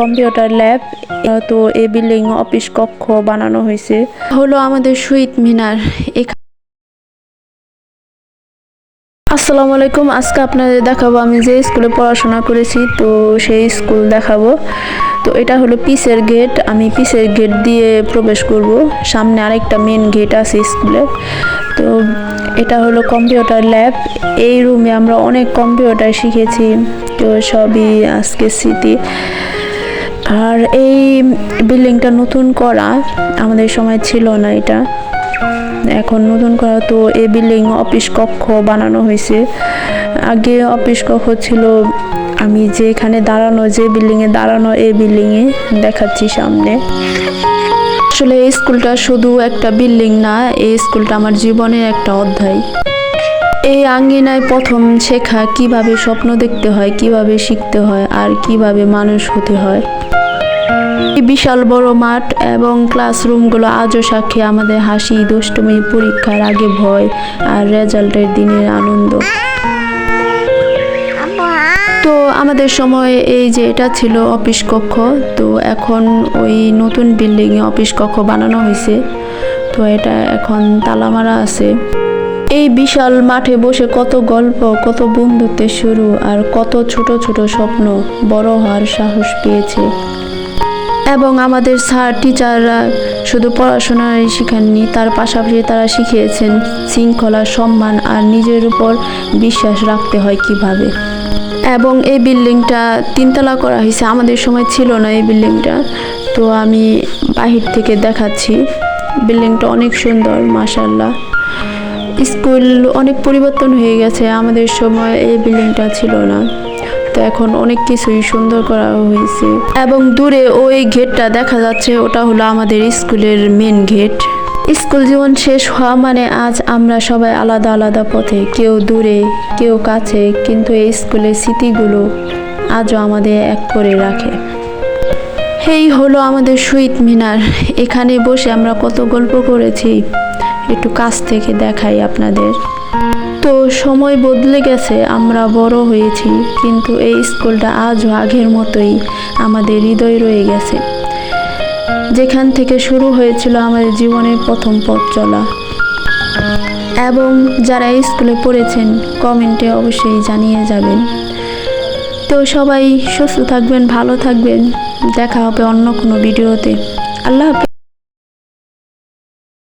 Computer lab. তো এই building office কক্ষ বানানো হয়েছে হলো আমাদের শহীদ মিনার। আসসালামু আলাইকুম, আজকে আপনাদের দেখাবো আমি যে স্কুলে পড়াশোনা করেছি, তো সেই স্কুল দেখাবো। তো এটা হলো পিসের গেট, আমি পিসের গেট দিয়ে প্রবেশ করব। সামনে আরেকটা মেন গেট আছে স্কুলে। তো এটা হলো কম্পিউটার ল্যাব। এই রুমে আমরা অনেক কম্পিউটার শিখেছি, তো সবই আজকে স্মৃতি। আর এই বিল্ডিংটা নতুন করা, আমাদের সময় ছিল না এটা, এখন নতুন করা। তো এই বিল্ডিং অফিস কক্ষ বানানো হয়েছে। আগে অফিস কক্ষ ছিল, আমি যেখানে দাঁড়ানো, যে বিল্ডিংয়ে দাঁড়ানো, এই বিল্ডিংয়ে দেখাচ্ছি সামনে। আসলে এই স্কুলটা শুধু একটা বিল্ডিং না, এই স্কুলটা আমার জীবনের একটা অধ্যায়। এই আঙ্গিনায় প্রথম শেখা কিভাবে স্বপ্ন দেখতে হয়, কিভাবে শিখতে হয়, আর কিভাবে মানুষ হতে হয়। এই বিশাল বড় মাঠ এবং ক্লাসরুমগুলো আজও সাক্ষী আমাদের হাসি, দুষ্টুমি, পরীক্ষার আগে ভয়, আর রেজাল্টের দিনের আনন্দ। তো আমাদের সময় এই যে এটা ছিল অফিস কক্ষ, তো এখন ওই নতুন বিল্ডিংয়ে অফিস কক্ষ বানানো হয়েছে। তো এটা এখন তালা মারা আছে। এই বিশাল মাঠে বসে কত গল্প, কত বন্ধুত্বের শুরু, আর কত ছোট ছোট স্বপ্ন বড় হওয়ার সাহস পেয়েছে। এবং আমাদের স্যার টিচাররা শুধু পড়াশোনায় শিখাননি, তার পাশাপাশি তারা শিখিয়েছেন শৃঙ্খলা, সম্মান, আর নিজের উপর বিশ্বাস রাখতে হয় কিভাবে। এবং এই বিল্ডিংটা তিনতলা করা হয়েছে, আমাদের সময় ছিল না এই বিল্ডিংটা। তো আমি বাহির থেকে দেখাচ্ছি, বিল্ডিংটা অনেক সুন্দর মাশাআল্লাহ। স্কুল অনেক পরিবর্তন হয়ে গেছে, আমাদের সময় এই বিল্ডিংটা ছিল না। তো এখন অনেক কিছুই সুন্দর করা হয়েছে। এবং দূরে ওই গেটটা দেখা যাচ্ছে, ওটা হলো আমাদের স্কুলের মেন গেট। স্কুল জীবন শেষ হওয়া মানে আজ আমরা সবাই আলাদা আলাদা পথে, কেউ দূরে, কেউ কাছে, কিন্তু এই স্কুলের স্মৃতিগুলো আজও আমাদের এক করে রাখে। এই হলো আমাদের শহীদ মিনার, এখানে বসে আমরা কত গল্প করেছি। একটু কাছ থেকে দেখাই আপনাদের। তো সময় বদলে গেছে, আমরা বড় হয়েছি, কিন্তু এই স্কুলটা আজও আগের মতোই আমাদের হৃদয়ে রয়ে গেছে, যেখান থেকে শুরু হয়েছিল আমাদের জীবনের প্রথম পথ চলা। এবং যারা এই স্কুলে পড়েছেন কমেন্টে অবশ্যই জানিয়ে যাবেন। তো সবাই সুস্থ থাকবেন, ভালো থাকবেন, দেখা হবে অন্য কোনো ভিডিওতে। আল্লাহ হাফেজ।